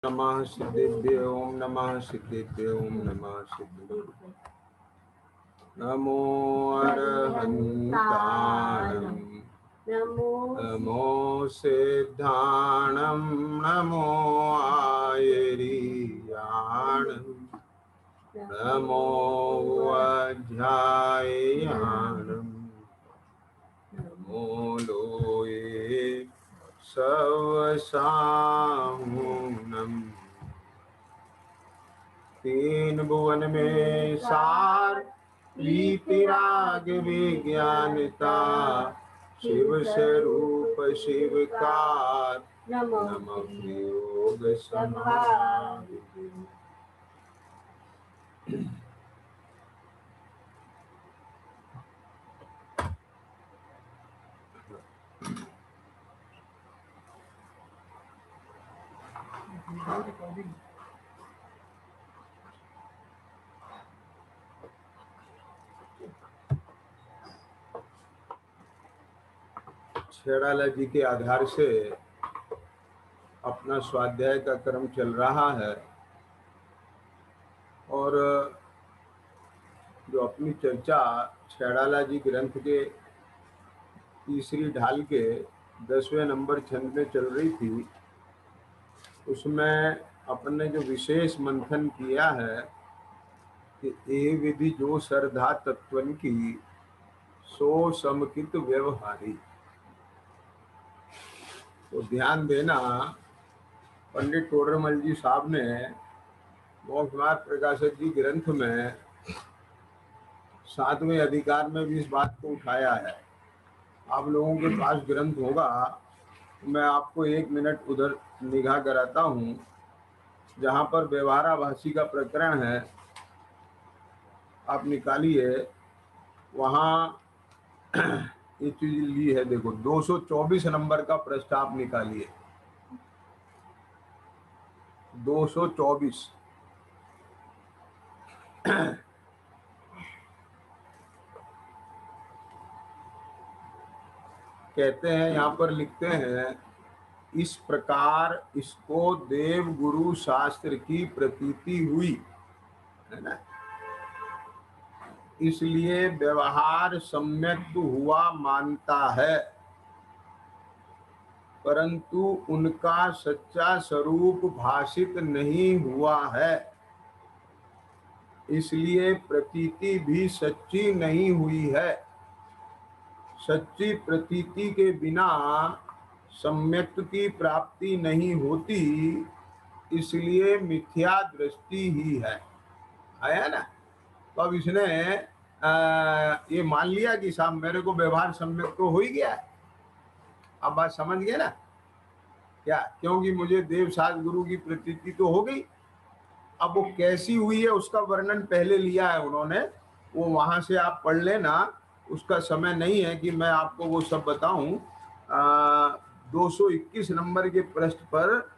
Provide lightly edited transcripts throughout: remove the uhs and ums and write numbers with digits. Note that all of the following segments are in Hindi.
नमः सिद्धेभ्यो ओम नमः सिद्धेभ्यो ओम नमः सिद्धेभ्यो नमो अरहन्ताणं नमो सिद्धाणं नमो आयरियाणं नमो वज्रायाणं नमो लोये सवसाहुनम् तीन भुवन में सार वीतराग विज्ञानता शिव स्वरूप शिवकार नमः योग समाधि। छेड़ाला जी के आधार से अपना स्वाध्याय का क्रम चल रहा है और जो अपनी चर्चा छेड़ाला जी ग्रंथ के तीसरी ढाल के 10वें नंबर छंद में चल रही थी, उसमें अपन ने जो विशेष मंथन किया है कि ये विधि जो श्रद्धा तत्वन की सो समकित व्यवहारी। तो ध्यान देना, पंडित टोडरमल जी साहब ने मोक्ष मार्ग प्रकाशक जी ग्रंथ में 7वें अधिकार में भी इस बात को उठाया है। आप लोगों के पास ग्रंथ होगा तो मैं आपको 1 मिनट उधर निगाह कराता हूँ, जहाँ पर व्यवहाराभासी का प्रकरण है, आप निकालिए। वहाँ ये चीज ली है, देखो 224 नंबर का पृष्ठ आप निकालिए। 224 कहते हैं, यहाँ पर लिखते हैं, इस प्रकार इसको देव गुरु शास्त्र की प्रतीति हुई है ना, इसलिए व्यवहार सम्यक हुआ मानता है, परंतु उनका सच्चा स्वरूप भाषित नहीं हुआ है, इसलिए प्रतीति भी सच्ची नहीं हुई है। सच्ची प्रतीति के बिना सम्यक की प्राप्ति नहीं होती, इसलिए मिथ्या दृष्टि ही है। आया ना? तो अब इसने ये मान लिया कि साहब मेरे को व्यवहार सम्यक तो हो ही गया है। अब बात समझ गए ना क्या? क्योंकि मुझे देव शास्त्र गुरु की प्रतीति तो हो गई। अब वो कैसी हुई है उसका वर्णन पहले लिया है उन्होंने, वो वहां से आप पढ़ लेना, उसका समय नहीं है कि मैं आपको वो सब बताऊं। 221 नंबर के पृष्ठ पर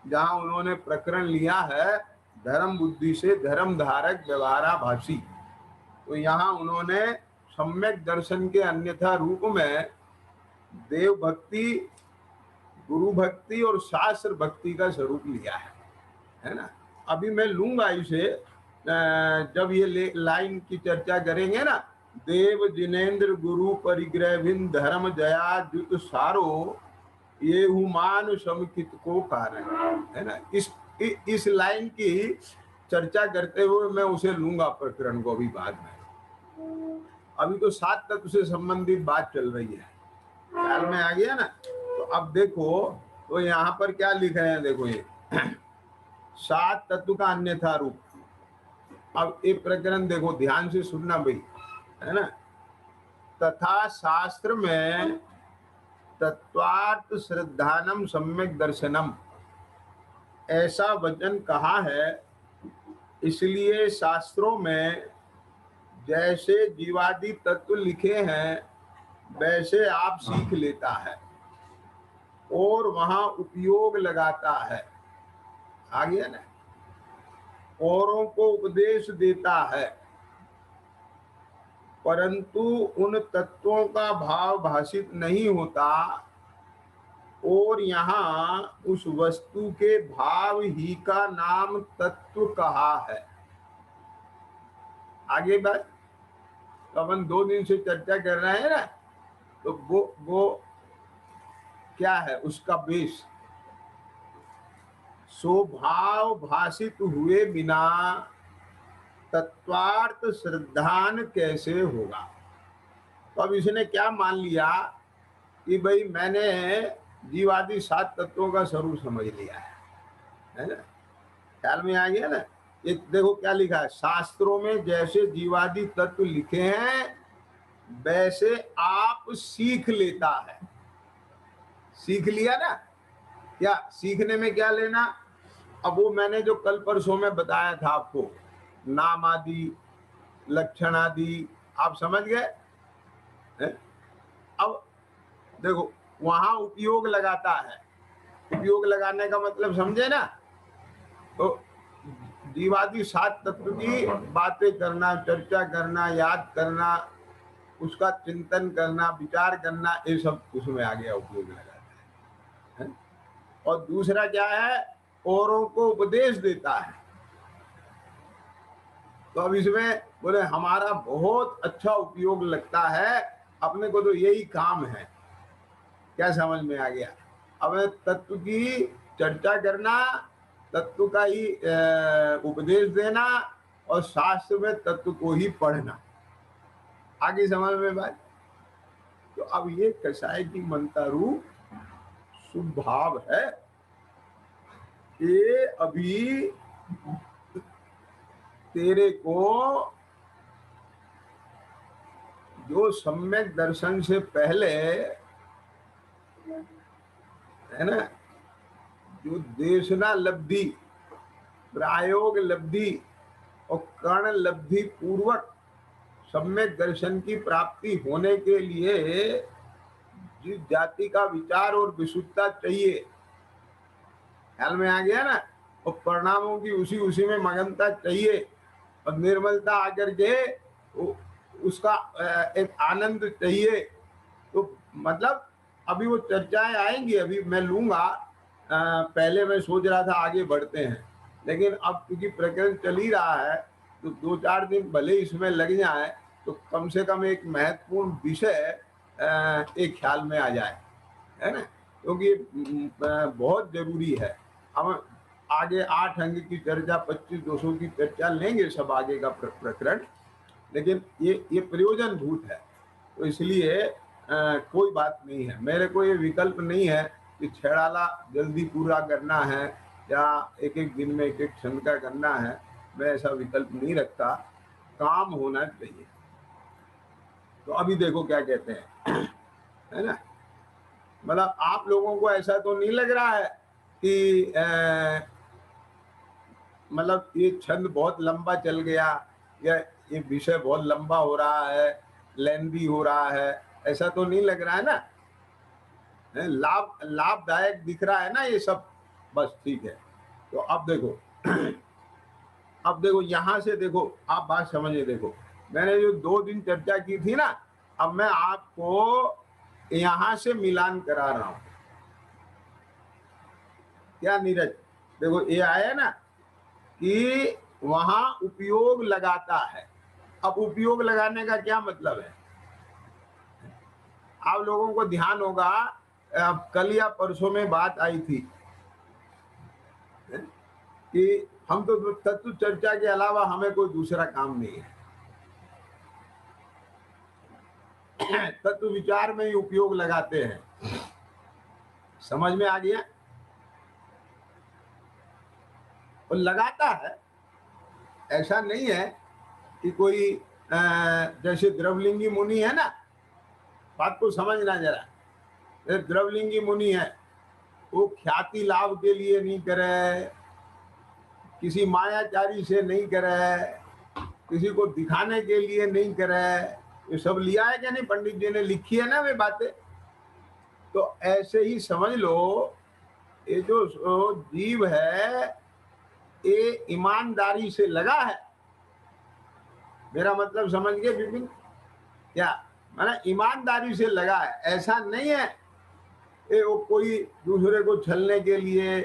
जहां उन्होंने प्रकरण लिया है धर्म बुद्धि से धर्म धारक व्यवहाराभासी, तो यहाँ उन्होंने सम्यक दर्शन के अन्यथा रूप में देव भक्ति, गुरु भक्ति और शास्त्र भक्ति का स्वरूप लिया है ना। अभी मैं लूंगा इसे, जब ये लाइन की चर्चा करेंगे ना, देव जिनेन्द्र गुरु परिग्रह भिन्न धर्म जया द्युत सारो, ये हुमान समुचित को कारण है ना। इस लाइन की चर्चा करते हुए मैं उसे लूंगा प्रकरण को अभी बाद में। अभी तो 7 तत्व से संबंधित बात चल रही है, ख्याल में आ गया ना। तो अब देखो, तो यहाँ पर क्या लिखे हैं, देखो ये 7 तत्व का अन्यथा रूप। अब एक प्रकरण देखो, ध्यान से सुनना भाई, है ना। तथा शास्त्र में तत्वार्थ श्रद्धानम सम्यक दर्शनम ऐसा वचन कहा है, इसलिए शास्त्रों में जैसे जीवादि तत्व लिखे हैं वैसे आप सीख लेता है और वहां उपयोग लगाता है। आ गया ना? औरों को उपदेश देता है, परंतु उन तत्वों का भाव भाषित नहीं होता, और यहाँ उस वस्तु के भाव ही का नाम तत्व कहा है। आगे बात तो अपन 2 दिन से चर्चा कर रहे हैं ना, तो वो क्या है उसका बेस, स्वभाव भाषित हुए बिना तत्वार्थ श्रद्धान कैसे होगा। तो अब इसने क्या मान लिया कि भाई मैंने जीवादि 7 तत्वों का स्वरूप समझ लिया है ना, ख्याल में आ गया ना। ये देखो क्या लिखा है, शास्त्रों में जैसे जीवादि तत्व लिखे हैं वैसे आप सीख लेता है। सीख लिया ना, क्या सीखने में क्या लेना, अब वो मैंने जो कल परसों में बताया था आपको, नाम आदि लक्षण आदि आप समझ गए। अब देखो वहां उपयोग लगाता है, उपयोग लगाने का मतलब समझे ना, तो जीवादि 7 तत्व की बातें करना, चर्चा करना, याद करना, उसका चिंतन करना, विचार करना, ये सब उसमें आ गया, उपयोग लगाता है। और दूसरा क्या है, औरों को उपदेश देता है। तो अब इसमें बोले हमारा बहुत अच्छा उपयोग लगता है, अपने को तो यही काम है। क्या समझ में आ गया, अब तत्व की चर्चा करना, तत्व का ही उपदेश देना, और शास्त्र में तत्व को ही पढ़ना। आगे समझ में बात। तो अब ये कसाई की मनता रूप शुभ भाव है कि अभी तेरे को जो सम्यक दर्शन से पहले है ना, जो देशना लब्धि, प्रायोग लब्धि और कर्ण लब्धि पूर्वक सम्यक दर्शन की प्राप्ति होने के लिए जिस जाति का विचार और विशुद्धता चाहिए, ख्याल में आ गया ना, और परिणामों की उसी उसी में मगनता चाहिए, और निर्मलता आकर के उसका एक आनंद चाहिए। तो मतलब अभी वो चर्चाएं आएंगी, अभी मैं लूंगा। पहले मैं सोच रहा था आगे बढ़ते हैं, लेकिन अब क्योंकि प्रकरण चल ही रहा है तो 2-4 दिन भले इसमें लग जाए, तो कम से कम एक महत्वपूर्ण विषय एक ख्याल में आ जाए, है ना, क्योंकि बहुत जरूरी है। हम आगे 8 अंग की चर्चा, 25 दोषों की चर्चा लेंगे, सब आगे का प्रकरण, लेकिन ये प्रयोजनभूत है। तो इसलिए कोई बात नहीं है, मेरे को ये विकल्प नहीं है कि छेड़ाला जल्दी पूरा करना है या एक एक दिन में एक एक क्षण का करना है, मैं ऐसा विकल्प नहीं रखता, काम होना चाहिए। तो अभी देखो क्या कहते हैं है ना, मतलब आप लोगों को ऐसा तो नहीं लग रहा है कि मतलब ये छंद बहुत लंबा चल गया या ये विषय बहुत लंबा हो रहा है, लेंदी हो रहा है, ऐसा तो नहीं लग रहा है ना, लाभदायक दिख रहा है ना ये सब, बस ठीक है। तो अब देखो अब देखो यहां से देखो, आप बात समझिए, देखो मैंने जो 2 दिन चर्चा की थी ना, अब मैं आपको यहां से मिलान करा रहा हूं। क्या नीरज, देखो ये आया ना कि वहां उपयोग लगाता है। अब उपयोग लगाने का क्या मतलब है, आप लोगों को ध्यान होगा, कल या परसों में बात आई थी कि हम तो तत्व चर्चा के अलावा हमें कोई दूसरा काम नहीं है, तत्व विचार में ही उपयोग लगाते हैं। समझ में आ गया, और लगाता है, ऐसा नहीं है कि कोई जैसे द्रवलिंगी मुनि है ना, बात को समझना जरा, द्रवलिंगी मुनि है, वो ख्याति लाभ के लिए नहीं करे, किसी मायाचारी से नहीं करे, किसी को दिखाने के लिए नहीं करे, ये सब लिया है क्या नहीं, पंडित जी ने लिखी है ना वे बातें। तो ऐसे ही समझ लो, ये जो जीव है ये ईमानदारी से लगा है, मेरा मतलब समझ गए विपिन, क्या माना ईमानदारी से लगा है, ऐसा नहीं है वो कोई दूसरे को छलने के लिए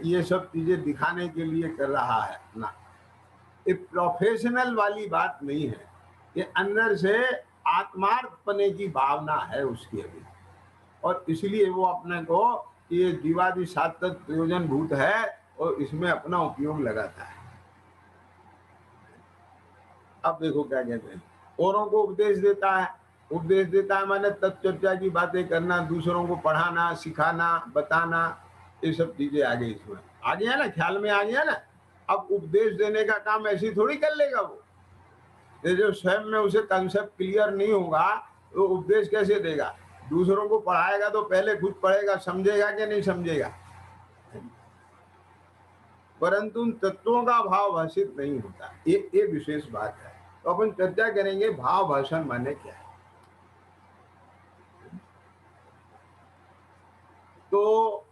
ये सब चीजें दिखाने के लिए कर रहा है ना। ये प्रोफेशनल वाली बात नहीं है, ये अंदर से आत्मार्थपने की भावना है उसकी अभी, और इसलिए वो अपने को ये जीवादि सात प्रयोजन भूत है और इसमें अपना उपयोग लगाता है। अब देखो क्या कहते हैं, औरों को उपदेश देता है, उपदेश देता है माने तत्चर्चा की बातें करना, दूसरों को पढ़ाना, सिखाना, बताना, ये सब चीजें आ गई इसमें, आ गया ना, ख्याल में आ गया ना। अब उपदेश देने का काम ऐसी थोड़ी कर लेगा वो, ये जो स्वयं में उसे कंसेप्ट क्लियर नहीं होगा तो उपदेश कैसे देगा। दूसरों को पढ़ाएगा तो पहले खुद पढ़ेगा, समझेगा कि नहीं समझेगा, परंतु उन तत्वों का भाव भाषित नहीं होता, ये विशेष बात है। तो अपन चर्चा करेंगे भाव भाषण माने क्या है। तो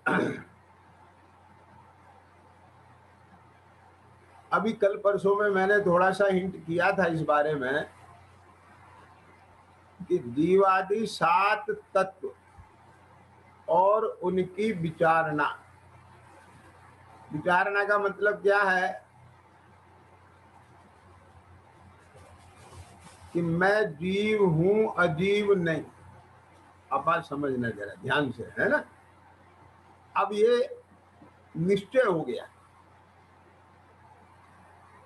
अभी कल परसों में मैंने थोड़ा सा हिंट किया था इस बारे में कि जीवादि सात तत्व और उनकी विचारणा, विचारणा का मतलब क्या है कि मैं जीव हूं अजीव नहीं। अब बात समझना जरा ध्यान से, है ना। अब ये निश्चय हो गया,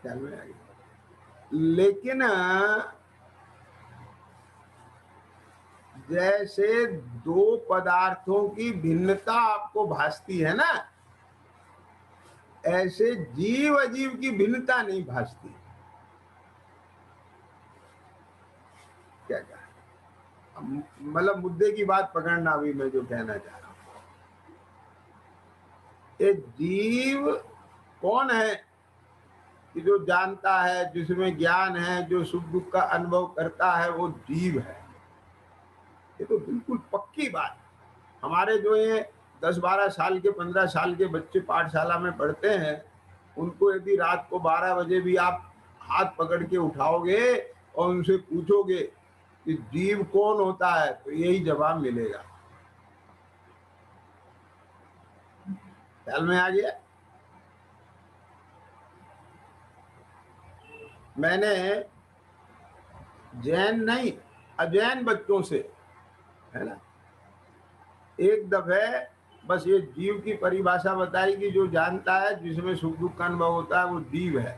ख्याल में आ गया। लेकिन जैसे दो पदार्थों की भिन्नता आपको भासती है ना, ऐसे जीव अजीव की भिन्नता नहीं भासती। क्या कहा, मतलब मुद्दे की बात पकड़ना अभी मैं जो कहना चाह रहा हूं। एक जीव कौन है कि जो जानता है, जिसमें ज्ञान है, जो सुख दुख का अनुभव करता है, वो जीव है। ये तो बिल्कुल पक्की बात। हमारे जो ये 10-12 साल के 15 साल के बच्चे पाठशाला में पढ़ते हैं, उनको यदि रात को 12 बजे भी आप हाथ पकड़ के उठाओगे और उनसे पूछोगे कि जीव कौन होता है, तो यही जवाब मिलेगा। ख्याल में आ गया। मैंने जैन नहीं, अजैन बच्चों से, है ना, एक दफे बस ये जीव की परिभाषा बताई कि जो जानता है, जिसमें सुख दुख का अनुभव होता है, वो जीव है,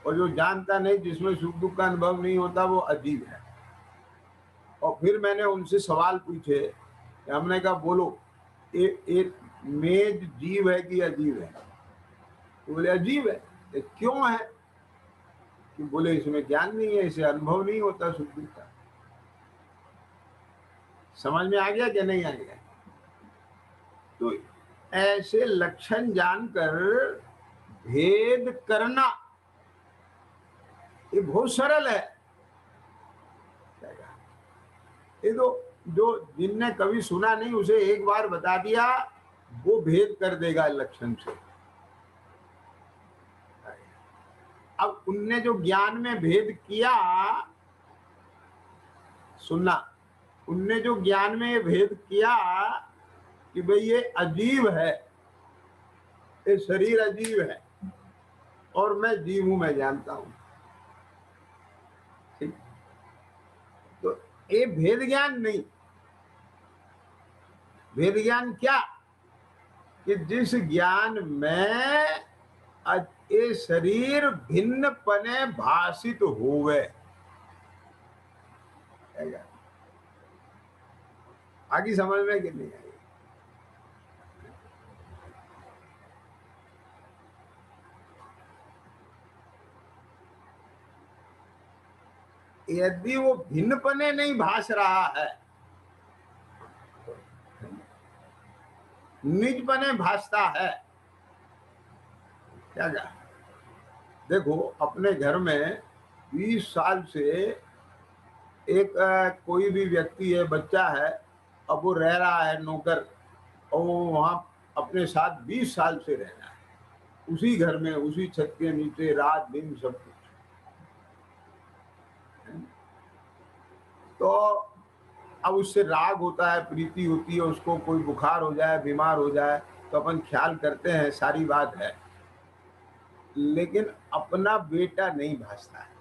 और जो जानता नहीं, जिसमें सुख दुख का अनुभव नहीं होता, वो अजीब है। और फिर मैंने उनसे सवाल पूछे, हमने कहा बोलो एक मेज जीव है कि अजीब है। तो बोले अजीब है। तो क्यों है? कि बोले इसमें ज्ञान नहीं है, इसे अनुभव नहीं होता सुख दुख का। समझ में आ गया कि नहीं आ गया? तो ऐसे लक्षण जानकर भेद करना ये बहुत सरल है। ये तो जो जिनने कभी सुना नहीं उसे एक बार बता दिया, वो भेद कर देगा लक्षण से। अब उनने जो ज्ञान में भेद किया, सुनना, उनने जो ज्ञान में भेद किया कि भाई ये अजीब है, ये शरीर अजीब है और मैं जीव हूं, मैं जानता हूं। ठीक, तो ये भेद ज्ञान नहीं। भेद ज्ञान क्या कि जिस ज्ञान में ये शरीर भिन्न पने भाषित होवे। आगे समझ में कि नहीं आई? यदि वो भिन्न पने नहीं भाष रहा है, निज पने भासता है। क्या क्या देखो, अपने घर में 20 साल से एक कोई भी व्यक्ति है, बच्चा है, अब वो रह रहा है नौकर, और वो वहां अपने साथ 20 साल से रह रहा है, उसी घर में, उसी छत के नीचे, रात दिन सब कुछ। तो अब उससे राग होता है, प्रीति होती है, उसको कोई बुखार हो जाए, बीमार हो जाए तो अपन ख्याल करते हैं, सारी बात है, लेकिन अपना बेटा नहीं भासता है।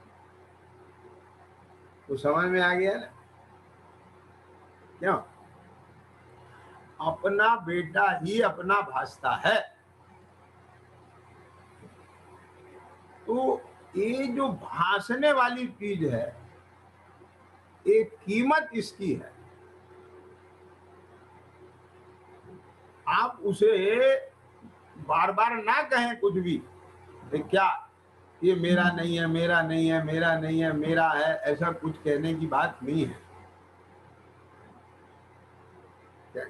तो समझ में आ गया ना क्यों? अपना बेटा ही अपना भासता है। तो ये जो भासने वाली चीज है, एक कीमत इसकी है। आप उसे बार बार ना कहें कुछ भी, क्या ये मेरा नहीं है, मेरा नहीं है, मेरा नहीं है, मेरा है, ऐसा कुछ कहने की बात नहीं है। क्या?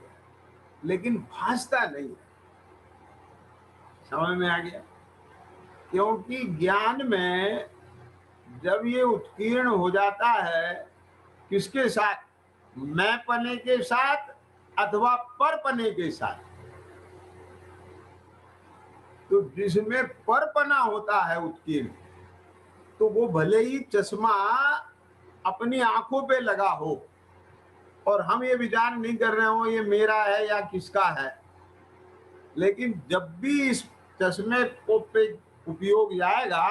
लेकिन भासता नहीं है। समझ में आ गया? क्योंकि ज्ञान में जब ये उत्कीर्ण हो जाता है, किसके साथ? मैं पने के साथ अथवा पर पने के साथ। तो जिसमें परपना होता है उत्कीर्ण, तो वो भले ही चश्मा अपनी आंखों पे लगा हो और हम ये विचार नहीं कर रहे हो ये मेरा है या किसका है, लेकिन जब भी इस चश्मे को पे उपयोग जाएगा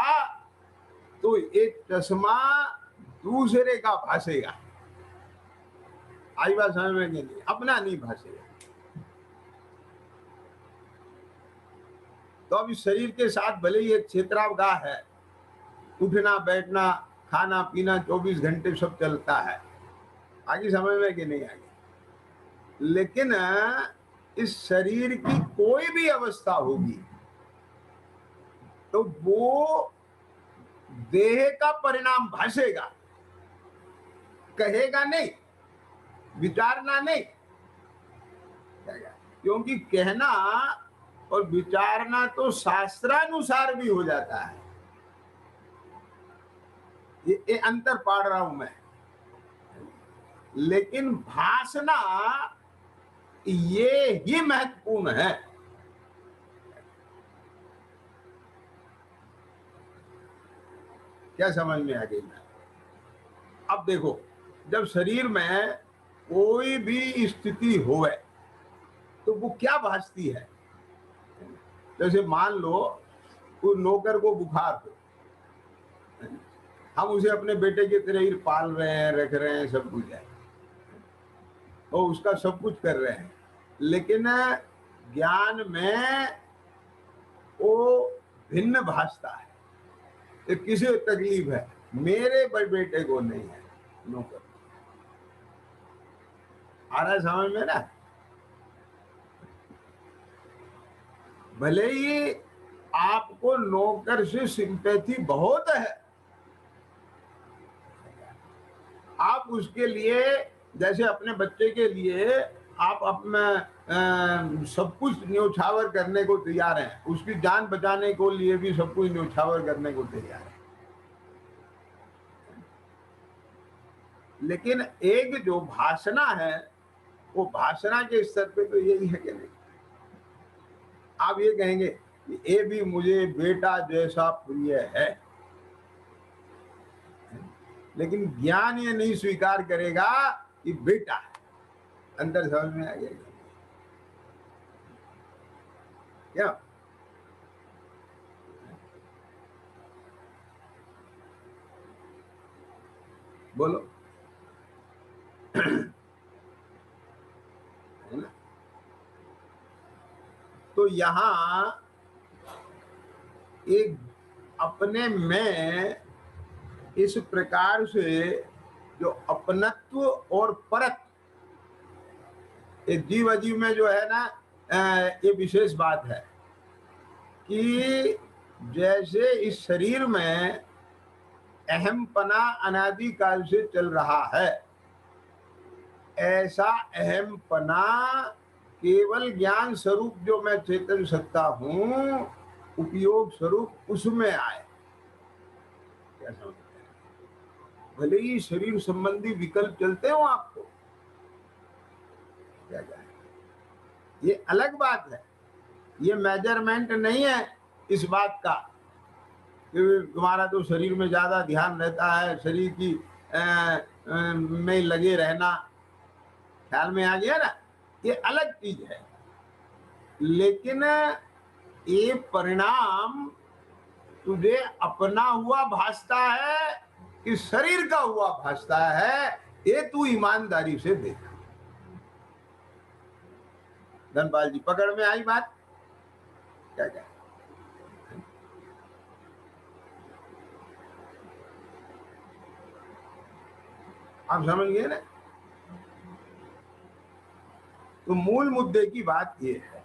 तो एक चश्मा दूसरे का भासेगा। आई बात समझ में नहीं? अपना नहीं भासेगा। तो अब इस शरीर के साथ भले ही एक क्षेत्रावगाह है, उठना बैठना खाना पीना 24 घंटे सब चलता है, आगे समझ में कि नहीं आगे? लेकिन इस शरीर की कोई भी अवस्था होगी तो वो देह का परिणाम भासेगा, कहेगा नहीं, विचारना नहीं। क्योंकि कहना और विचारना तो शास्त्रानुसार भी हो जाता है। ये अंतर पढ़ रहा हूं मैं। लेकिन भाषना ये ही महत्वपूर्ण है। क्या समझ में आ गई? अब देखो, जब शरीर में कोई भी स्थिति होवे तो वो क्या भासती है? जैसे मान लो उस नौकर को बुखार हो, हम उसे अपने बेटे की तरह ही पाल रहे हैं, रख रहे हैं, सब कुछ है और उसका सब कुछ कर रहे हैं, लेकिन ज्ञान में वो भिन्न भासता है। तो किसे तकलीफ है? मेरे बड़े बेटे को नहीं है, नौकर। आ रहा है समझ में ना? भले ही आपको नौकर से सिंपैथी बहुत है, आप उसके लिए जैसे अपने बच्चे के लिए आप अपना सब कुछ न्योछावर करने को तैयार हैं, उसकी जान बचाने को लिए भी सब कुछ न्योछावर करने को तैयार है। लेकिन एक जो भाषणा है, वो भाषणा के स्तर पे तो यही है कि नहीं? आप ये कहेंगे कि ये भी मुझे बेटा जैसा प्रिय है, लेकिन ज्ञान ये नहीं स्वीकार करेगा कि बेटा है। अंतर समझ में आ गया क्या? बोलो। है ना? तो यहां एक अपने में इस प्रकार से जो अपनत्व और परत्व, एक जीव अजीव में जो है ना, ये विशेष बात है कि जैसे इस शरीर में अहमपना अनादिकाल से चल रहा है, ऐसा अहमपना केवल ज्ञान स्वरूप जो मैं चेतन सत्ता हूं, उपयोग स्वरूप उसमें आए। क्या समझते हैं? भले ही शरीर संबंधी विकल्प चलते हो आपको, क्या जाए, ये अलग बात है। ये मेजरमेंट नहीं है इस बात का कि तुम्हारा तो शरीर में ज्यादा ध्यान रहता है, शरीर की में लगे रहना, ख्याल में आ गया ना, ये अलग चीज है। लेकिन ये परिणाम तुझे अपना हुआ भासता है कि शरीर का हुआ भासता है, ये तू ईमानदारी से देख। धनपाल जी, पकड़ में आई बात? क्या क्या आप समझ गए ना? तो मूल मुद्दे की बात ये है।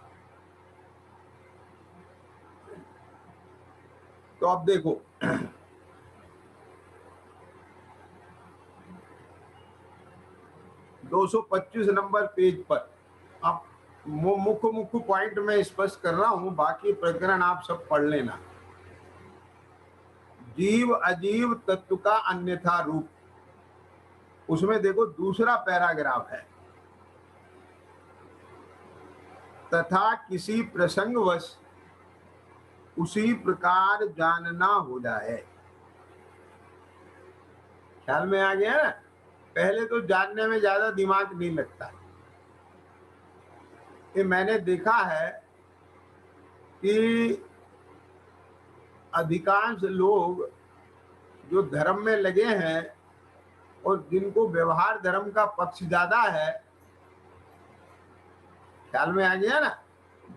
तो अब देखो, 225 नंबर पेज पर अब मुख्य मुख्य पॉइंट में स्पष्ट कर रहा हूं, बाकी प्रकरण आप सब पढ़ लेना। जीव अजीव तत्व का अन्यथा रूप, उसमें देखो दूसरा पैराग्राफ है, तथा किसी प्रसंगवश उसी प्रकार जानना हो जाए। ख्याल में आ गया ना? पहले तो जानने में ज्यादा दिमाग नहीं लगता। ये मैंने देखा है कि अधिकांश लोग जो धर्म में लगे हैं और जिनको व्यवहार धर्म का पक्ष ज्यादा है, ख्याल में आ गया ना,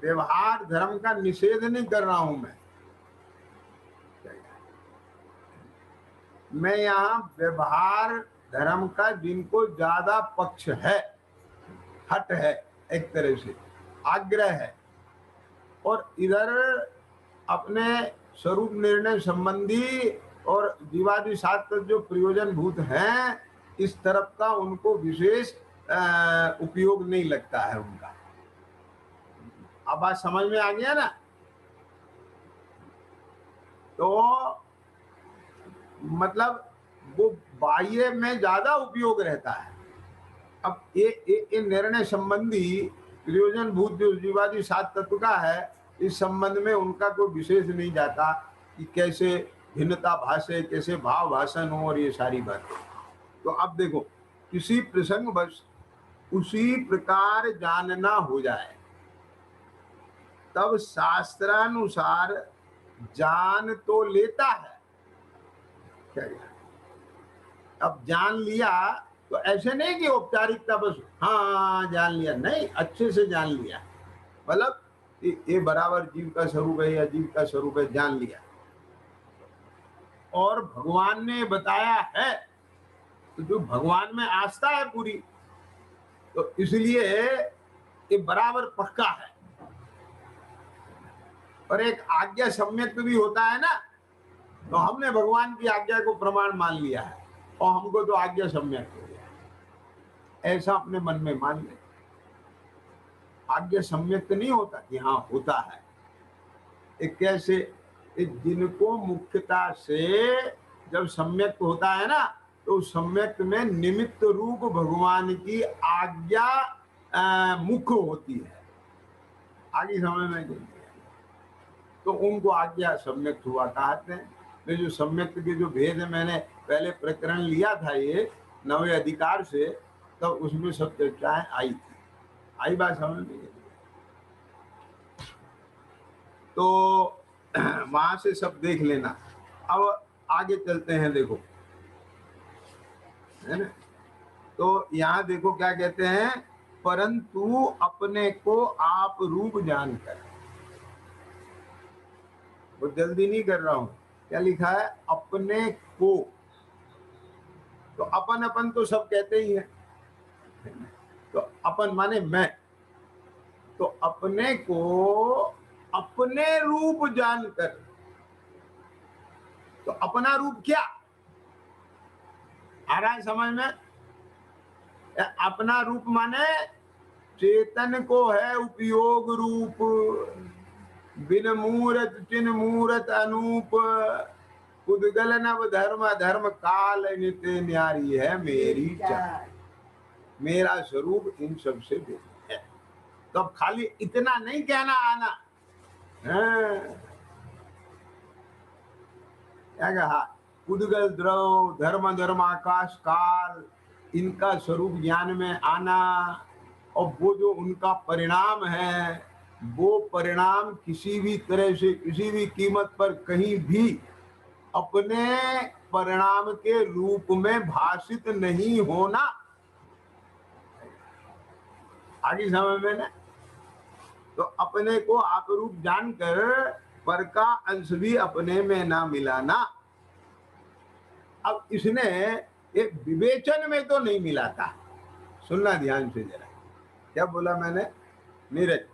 व्यवहार धर्म का निषेध नहीं कर रहा हूं मैं यहाँ व्यवहार धर्म का जिनको ज्यादा पक्ष है, हट है, एक तरह से आग्रह है, और इधर अपने स्वरूप निर्णय संबंधी और जीवादि शास्त्र जो प्रयोजन भूत हैं, इस तरफ का उनको विशेष उपयोग नहीं लगता है उनका। अब बात समझ में आ गया ना? तो मतलब वो बाह्य में ज्यादा उपयोग रहता है। अब ये निर्णय संबंधी प्रयोजन भूत जो जीवादि सात तत्व का है, इस संबंध में उनका कोई विशेष नहीं जाता कि कैसे भिन्नता भाषे, कैसे भाव भाषण हो, और ये सारी बातें। तो अब देखो, किसी प्रसंग बस उसी प्रकार जानना हो जाए, तब शास्त्रानुसार जान तो लेता है। क्या अब जान लिया तो ऐसे नहीं कि औपचारिकता बस हाँ जान लिया, नहीं, अच्छे से जान लिया, मतलब ये बराबर जीव का स्वरूप है या जीव का स्वरूप है, जान लिया। और भगवान ने बताया है, तो जो भगवान में आस्था है पूरी, तो इसलिए ये बराबर पक्का है। और एक आज्ञा सम्यक भी होता है ना, तो हमने भगवान की आज्ञा को प्रमाण मान लिया है और हमको तो आज्ञा सम्यक हो गया, ऐसा अपने मन में मान ले। आज्ञा सम्यक नहीं होता कि हाँ होता है। एक कैसे, जिनको मुख्यता से जब सम्यक होता है ना, तो सम्यक में निमित्त रूप भगवान की आज्ञा मुख्य होती है। आगे समय में तो उनको आज्ञा सम्यक हुआ कहते हैं। तो जो सम्यक के जो भेद है, मैंने पहले प्रकरण लिया था ये 9वें अधिकार से, तब तो उसमें सब चर्चाएं आई थी। आई बात समझ में? तो वहां से सब देख लेना। अब आगे चलते हैं, देखो, है ना? तो यहाँ देखो क्या कहते हैं, परंतु अपने को आप रूप जानकर, वो जल्दी नहीं कर रहा हूं, क्या लिखा है, अपने को। तो अपन अपन तो सब कहते ही है, तो अपन माने मैं, तो अपने को अपने रूप जानकर, तो अपना रूप क्या आ रहा है समझ में? अपना रूप माने चेतन को है उपयोग रूप, बिन मूरत चिन मूरत अनूप, उद्गल नव धर्म धर्म काल नित्य न्यारी है मेरी चाल। मेरा स्वरूप इन सब से भिन्न है। तो अब खाली इतना नहीं कहना आना, क्या कहा, उद्गल द्रव धर्म धर्म आकाश काल, इनका स्वरूप ज्ञान में आना, और वो जो उनका परिणाम है, वो परिणाम किसी भी तरह से, किसी भी कीमत पर, कहीं भी अपने परिणाम के रूप में भाषित नहीं होना। आगे समझ में ना? तो अपने को आपरूप जानकर पर का अंश भी अपने में ना मिलाना। अब इसने एक विवेचन में तो नहीं मिलाता। सुनना ध्यान से जरा, क्या बोला मैंने? नीरज,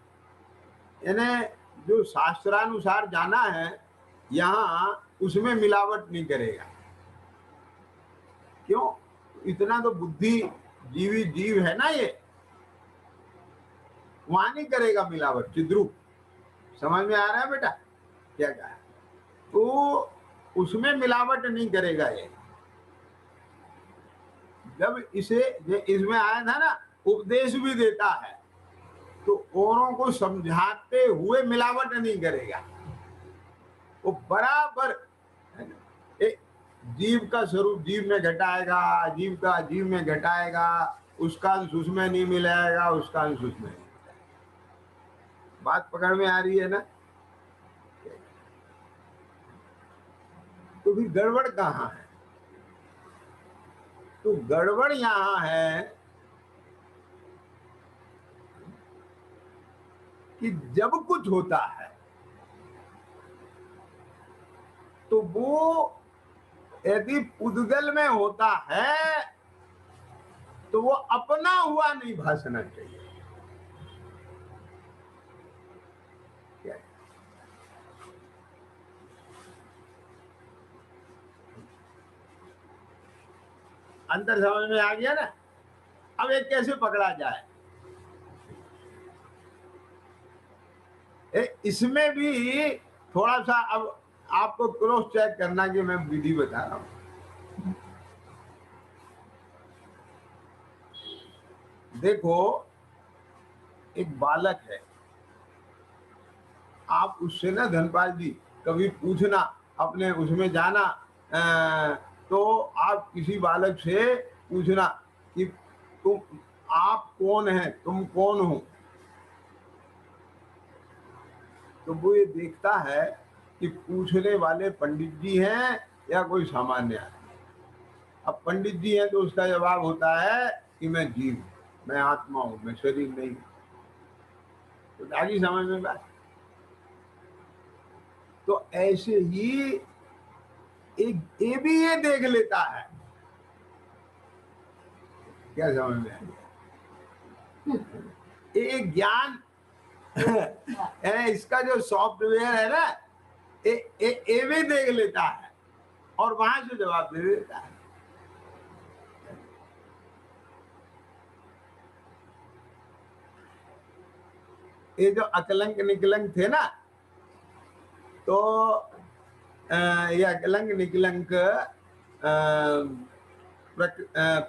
यानी जो शास्त्रानुसार जाना है यहां, उसमें मिलावट नहीं करेगा। क्यों? इतना तो बुद्धि जीवी जीव है ना, ये वहां नहीं करेगा मिलावट, चिद्रूप। समझ में आ रहा है बेटा क्या कहा? तो उसमें मिलावट नहीं करेगा ये। जब इसे इसमें आया था ना, उपदेश भी देता है तो औरों को समझाते हुए मिलावट नहीं करेगा, वो बराबर जीव का स्वरूप जीव में घटाएगा, जीव का जीव में घटाएगा, उसका अंश उसमें नहीं मिलाएगा, उसका अंश उसमें नहीं। बात पकड़ में आ रही है ना? तो फिर गड़बड़ कहाँ है? तो गड़बड़ यहां है कि जब कुछ होता है तो वो यदि पुद्गल में होता है तो वो अपना हुआ नहीं भासना चाहिए। अंतर समझ में आ गया ना? अब एक कैसे पकड़ा जाए? इसमें भी थोड़ा सा अब आपको क्रॉस चेक करना कि मैं विधि बता रहा हूं। देखो, एक बालक है, आप उससे ना धनपाल जी कभी पूछना, अपने उसमें जाना, तो आप किसी बालक से पूछना कि तुम, आप कौन है, तुम कौन हो? तो वो ये देखता है कि पूछने वाले पंडित जी हैं या कोई सामान्य आदमी। अब पंडित जी हैं तो उसका जवाब होता है कि मैं जीव, मैं आत्मा हूं, मैं शरीर नहीं। तो आगे समझ में बात? तो ऐसे ही एक ये भी ये देख लेता है। क्या समझ में आया? एक ज्ञान इसका जो सॉफ्टवेयर है ना, ये भी देख लेता है और वहां से जवाब दे देता है। ये जो अकलंक निकलंक थे ना, तो ये अकलंक निकलंक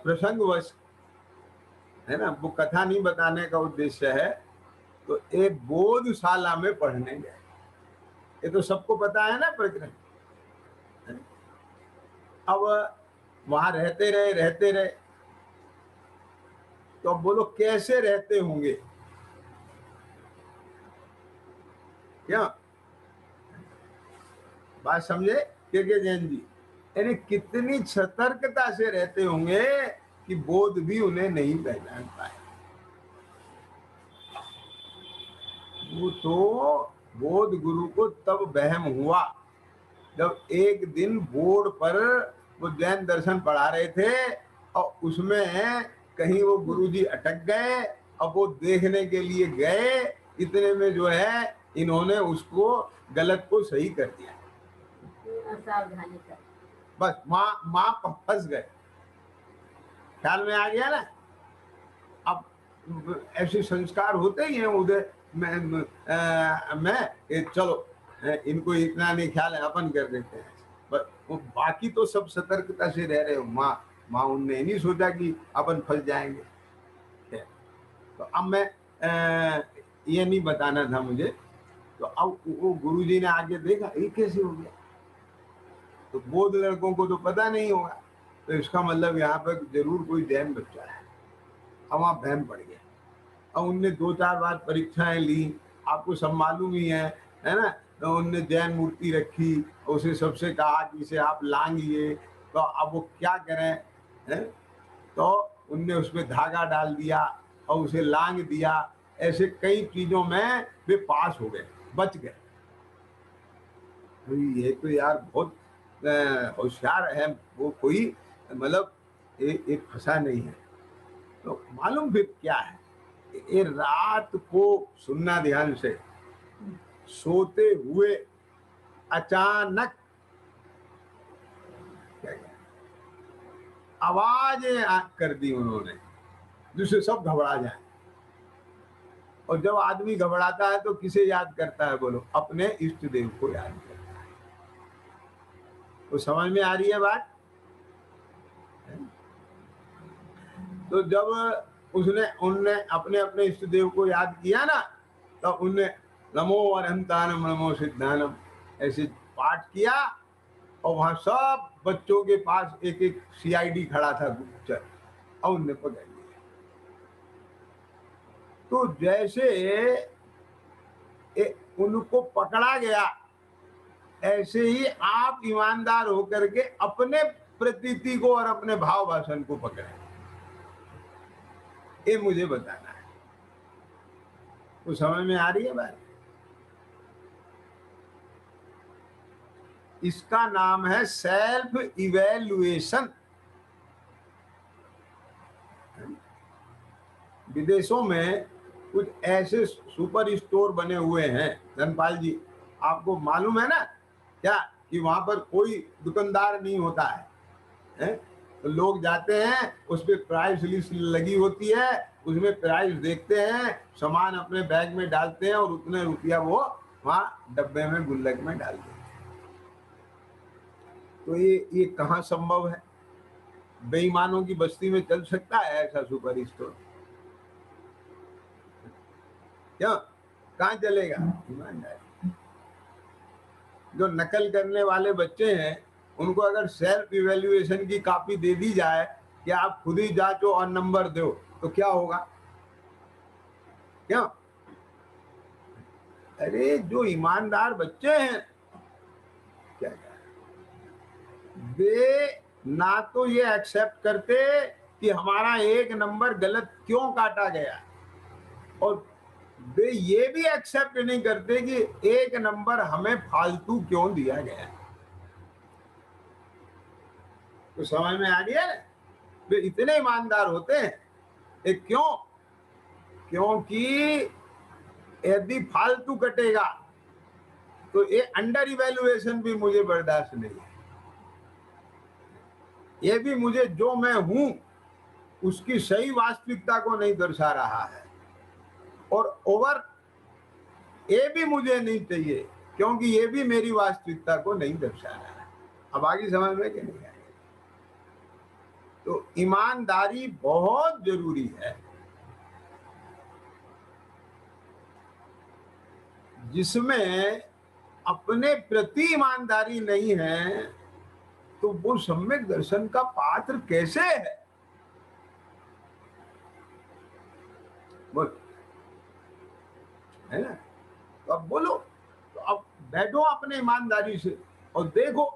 प्रसंगवश है ना, वो कथा नहीं बताने का उद्देश्य है। तो एक बोधशाला में पढ़ने गए, ये तो सबको पता है ना प्रकरण। अब वहां रहते रहे, तो अब बोलो कैसे रहते होंगे? क्या बात समझे के जैन जी? यानी कितनी सतर्कता से रहते होंगे कि बोध भी उन्हें नहीं पहचान पाए। वो तो बोध गुरु को तब वहम हुआ जब एक दिन बोर्ड पर वो जैन दर्शन पढ़ा रहे थे और उसमें कहीं वो गुरुजी अटक गए। अब वो देखने के लिए गए, इतने में जो है इन्होंने उसको गलत को सही कर दिया। बस माँ फंस गए। ख्याल में आ गया ना? अब ऐसे संस्कार होते ही हैं उधर मैं चलो इनको इतना नहीं ख्याल है, अपन कर देते हैं। बस वो बाकी तो सब सतर्कता से रह रहे हो। माँ उनने नहीं सोचा कि अपन फंस जाएंगे। तो अब मैं ये नहीं बताना था मुझे। तो अब वो गुरुजी ने आगे देखा ये कैसे हो गया। तो बोध लड़कों को तो पता नहीं होगा, तो इसका मतलब यहाँ पर जरूर कोई जैन बच्चा है। अब वहाँ बहम पड़ गया। अब उनने 2-4 बार परीक्षाएं ली, आपको सब मालूम ही है ना। तो उनने जैन मूर्ति रखी, उसे सबसे कहा कि इसे आप लांघिए। तो अब वो क्या करें, है? तो उनने उसमें धागा डाल दिया और उसे लांघ दिया। ऐसे कई चीजों में वे पास हो गए, बच गए। तो ये तो यार बहुत होशियार है वो, कोई मतलब एक फंसा नहीं है। तो मालूम फिर क्या है, ये रात को सुनना ध्यान से, सोते हुए अचानक क्या किया, आवाजें कर दी उन्होंने जिससे सब घबरा जाए। और जब आदमी घबराता है तो किसे याद करता है बोलो, अपने इष्ट देव को याद करता है। तो समझ में आ रही है बात। तो जब उसने उनने अपने अपने इष्ट देव को याद किया ना, तो उनने नमो अरहंतानम नमो सिद्धानम ऐसे पाठ किया। और वहां सब बच्चों के पास एक एक सीआईडी खड़ा था, गुप्तचर, और उनने पकड़ लिया। तो जैसे उनको पकड़ा गया, ऐसे ही आप ईमानदार होकर के अपने प्रतीति को और अपने भाव भाषण को पकड़े, ये मुझे बताना है। तो समझ में आ रही है बात। इसका नाम है सेल्फ इवेल्युएशन। विदेशों में कुछ ऐसे सुपर स्टोर बने हुए हैं धनपाल जी, आपको मालूम है ना क्या, कि वहां पर कोई दुकानदार नहीं होता है? तो लोग जाते हैं, उस पर प्राइस लिस्ट लगी होती है, उसमें प्राइस देखते हैं, सामान अपने बैग में डालते हैं और उतने रुपया वो वहां डब्बे में गुल्लक में डाल देते हैं। तो ये कहाँ संभव है? बेईमानों की बस्ती में चल सकता है ऐसा सुपर स्टोर? क्यों, कहाँ चलेगा? ईमानदारी। जो नकल करने वाले बच्चे हैं उनको अगर सेल्फ इवेल्युएशन की कॉपी दे दी जाए कि आप खुद ही जांचो और नंबर दो, तो क्या होगा? क्यों? अरे जो ईमानदार बच्चे हैं, क्या वे ना तो ये एक्सेप्ट करते कि हमारा एक नंबर गलत क्यों काटा गया, और वे ये भी एक्सेप्ट नहीं करते कि एक नंबर हमें फालतू क्यों दिया गया। तो समझ में आ गया ना, वे इतने ईमानदार होते हैं। एक क्यों, क्योंकि यदि फालतू कटेगा तो ये अंडर इवेल्युएशन भी मुझे बर्दाश्त नहीं है। ये भी मुझे जो मैं हूं उसकी सही वास्तविकता को नहीं दर्शा रहा है, और ओवर ये भी मुझे नहीं चाहिए क्योंकि ये भी मेरी वास्तविकता को नहीं दर्शा रहा है। अब आगे समझ में क्या नहीं आएगा। तो ईमानदारी बहुत जरूरी है। जिसमें अपने प्रति ईमानदारी नहीं है तो वो सम्यक दर्शन का पात्र कैसे है? बोल, है ना? तो अब बोलो, तो अब बैठो अपने ईमानदारी से और देखो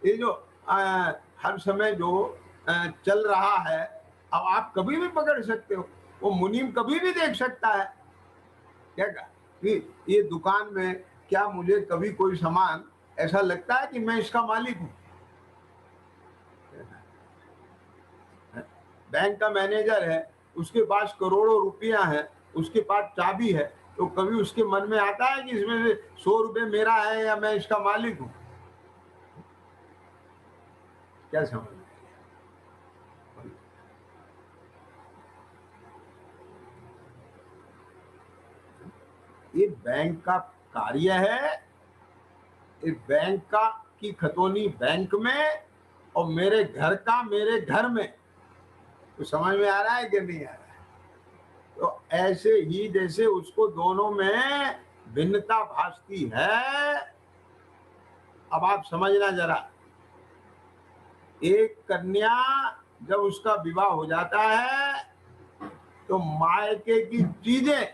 ये जो हर समय जो चल रहा है, अब आप कभी भी पकड़ सकते हो। वो मुनीम कभी भी देख सकता है क्या कि ये दुकान में क्या मुझे कभी कोई सामान ऐसा लगता है कि मैं इसका मालिक हूं? बैंक का मैनेजर है, उसके पास करोड़ों रुपया है, उसके पास चाबी है, तो कभी उसके मन में आता है कि इसमें से 100 रुपए मेरा है या मैं इसका मालिक हूं? क्या समझ? ये बैंक का कार्य है, ये बैंक का की खतौनी बैंक में और मेरे घर का मेरे घर में। तो समझ में आ रहा है कि नहीं आ रहा है? तो ऐसे ही जैसे उसको दोनों में भिन्नता भासती है। अब आप समझना जरा, एक कन्या जब उसका विवाह हो जाता है तो मायके की चीजें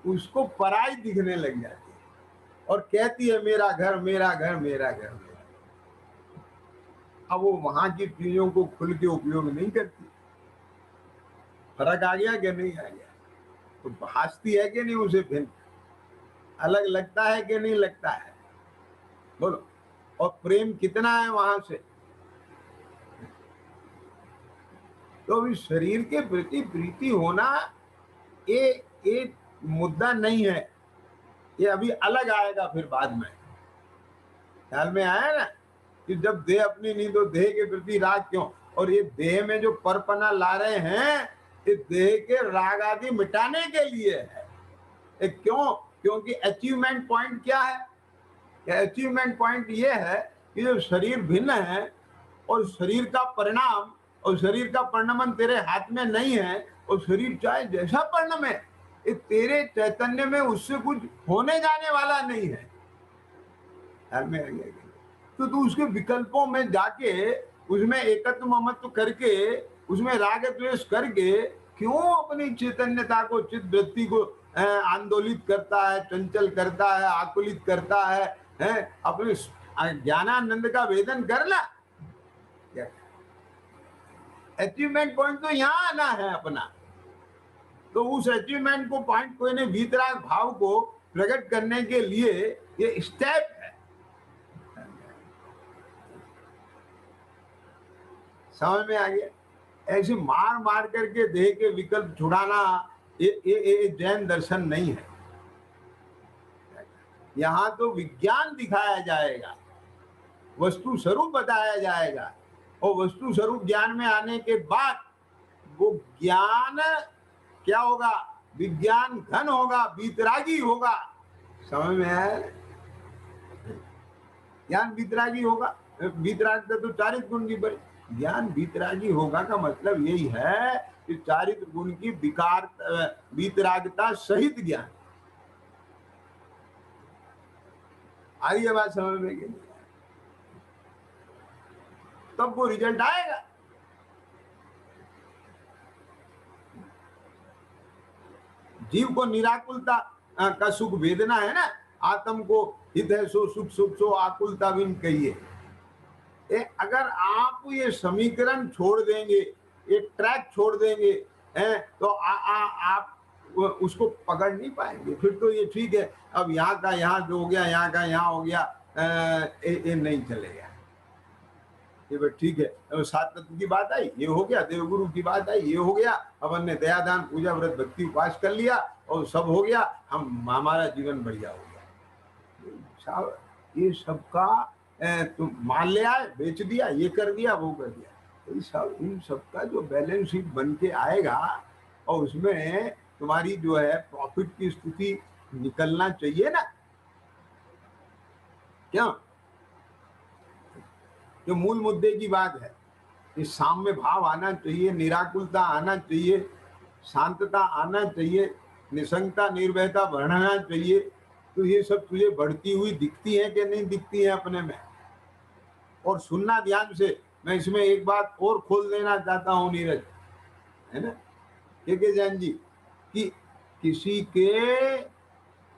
उसको पराई दिखने लग जाती है और कहती है मेरा घर मेरा घर मेरा घर मेरा। अब वो वहां की चीजों को खुल के उपयोग नहीं करती। फर्क आ गया कि नहीं आ गया? तो भासती है कि नहीं उसे भिन्न? अलग लगता है कि नहीं लगता है? बोलो। और प्रेम कितना है वहां से? तो अभी शरीर के प्रति प्रीति होना ये एक मुद्दा नहीं है, ये अभी अलग आएगा फिर बाद में। ख्याल में आया ना कि जब देह अपनी नहीं तो देह के प्रति राग क्यों? और ये देह में जो परपना ला रहे हैं ये देह के राग आदि मिटाने के लिए है। क्यों? क्योंकि अचीवमेंट पॉइंट क्या है? अचीवमेंट पॉइंट ये है कि जो शरीर भिन्न है और शरीर का परिणाम और शरीर का परिणमन तेरे हाथ में नहीं है, और शरीर चाहे जैसा परिणम है ये तेरे चैतन्य में उससे कुछ होने जाने वाला नहीं है। ख्याल में आ गया? तो तू उसके विकल्पों में जाके उसमें एकत्व ममत्व करके उसमें राग द्वेष करके क्यों अपनी चैतन्यता को चित्त वृत्ति को आंदोलित करता है, चंचल करता है, आकुलित करता है? अपने ज्ञानानंद का वेदन कर ला। अचीवमेंट पॉइंट तो यहाँ आना है अपना। तो उस अचीवमेंट को पॉइंट को इन्हें भीतराग भाव को प्रकट करने के लिए ये स्टेप है। समझ में आ गया? ऐसे मार मार करके देह के विकल्प छुड़ाना ये जैन दर्शन नहीं है। यहां तो विज्ञान दिखाया जाएगा, वस्तु स्वरूप बताया जाएगा, और वस्तु स्वरूप ज्ञान में आने के बाद वो ज्ञान क्या होगा? विज्ञान घन होगा, वीतरागी होगा। समझ में आया? ज्ञान वीतरागी होगा। वीतराग तो चारित्र गुण की बड़ी ज्ञान वीतरागी होगा का मतलब यही है कि चारित्र गुण की विकार वीतरागता सहित ज्ञान। आई है बात समझ में? कि तब वो रिजल्ट आएगा। जीव को निराकुलता का सुख वेदना है ना, आत्म को हित है सो सुख, सुख सो आकुलता बिन कहिए। अगर आप ये समीकरण छोड़ देंगे, ये ट्रैक छोड़ देंगे हैं, तो आप उसको पकड़ नहीं पाएंगे। फिर तो ये ठीक है, अब यहाँ का यहाँ जो हो गया, यहाँ का यहाँ हो गया, ये नहीं चलेगा। ये ठीक है, अब सात तत्व की बात आई, ये हो गया, देवगुरु की बात आई, ये हो गया, अपन ने दया दान पूजा व्रत भक्ति उपास कर लिया और सब हो गया, हमारा जीवन बढ़िया हो गया। ये सबका तुम मान ले आए, बेच दिया, ये कर दिया, वो कर दिया। तो इन सबका जो बैलेंस शीट बन के आएगा और उसमें तुम्हारी जो है प्रॉफिट की स्थिति निकलना चाहिए ना। क्या जो मूल मुद्दे की बात है, इस साम्य भाव आना चाहिए, निराकुलता आना चाहिए, शांतता आना चाहिए, निसंगता निर्भयता बढ़ना चाहिए। तो ये सब तुझे बढ़ती हुई दिखती है कि नहीं दिखती है अपने में? और सुनना ध्यान से, मैं इसमें एक बात और खोल देना चाहता हूँ नीरज, है ना के जैन जी, कि किसी के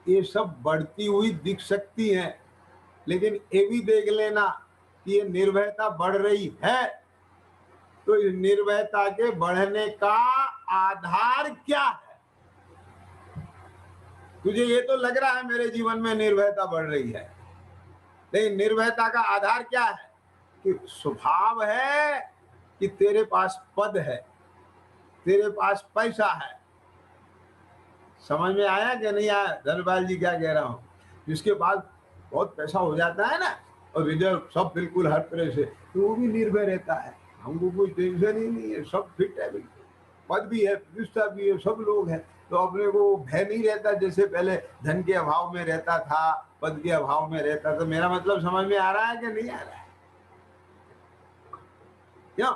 ये सब बढ़ती हुई दिख सकती है, लेकिन ये भी देख लेना कि ये निर्भयता बढ़ रही है, तो इस निर्भयता के बढ़ने का आधार क्या है? तुझे ये तो लग रहा है मेरे जीवन में निर्भयता बढ़ रही है, लेकिन निर्भयता का आधार क्या है? कि स्वभाव है कि तेरे पास पद है, तेरे पास पैसा है। समझ में आया कि नहीं आया धनपाल जी क्या कह रहा हूं? जिसके पास बहुत पैसा हो जाता है ना और रिजर्व सब बिल्कुल हर तरह से, तो वो भी निर्भय रहता है, हमको कोई टेंशन ही नहीं है, सब फिट है, बिल्कुल पद भी है, प्रतिष्ठा भी है, सब लोग हैं, तो अपने को भय नहीं रहता जैसे पहले धन के अभाव में रहता था, पद के अभाव में रहता था। मेरा मतलब समझ में आ रहा है कि नहीं आ रहा है? क्यों?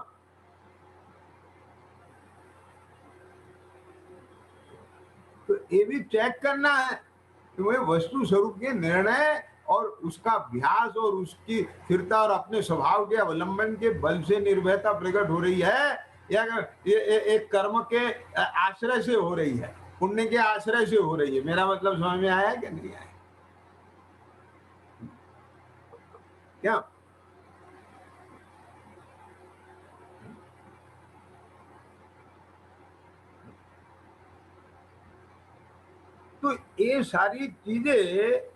तो ये भी चेक करना है कि वस्तु स्वरूप के निर्णय और उसका अभ्यास और उसकी स्थिरता और अपने स्वभाव के अवलंबन के बल से निर्भयता प्रकट हो रही है, या ये एक कर्म के आश्रय से हो रही है, पुण्य के आश्रय से हो रही है? मेरा मतलब समझ में आया कि नहीं आया? क्या? तो ये सारी चीजें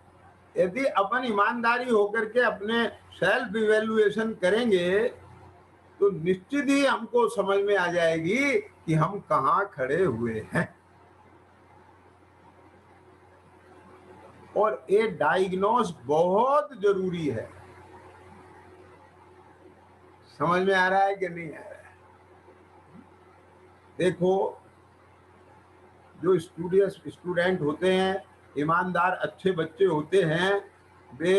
यदि अपन ईमानदारी होकर के अपने सेल्फ इवेल्युएशन करेंगे तो निश्चित ही हमको समझ में आ जाएगी कि हम कहाँ खड़े हुए हैं। और ये डायग्नोस बहुत जरूरी है। समझ में आ रहा है कि नहीं आ रहा है? देखो, जो स्टूडेंट होते हैं, ईमानदार अच्छे बच्चे होते हैं, वे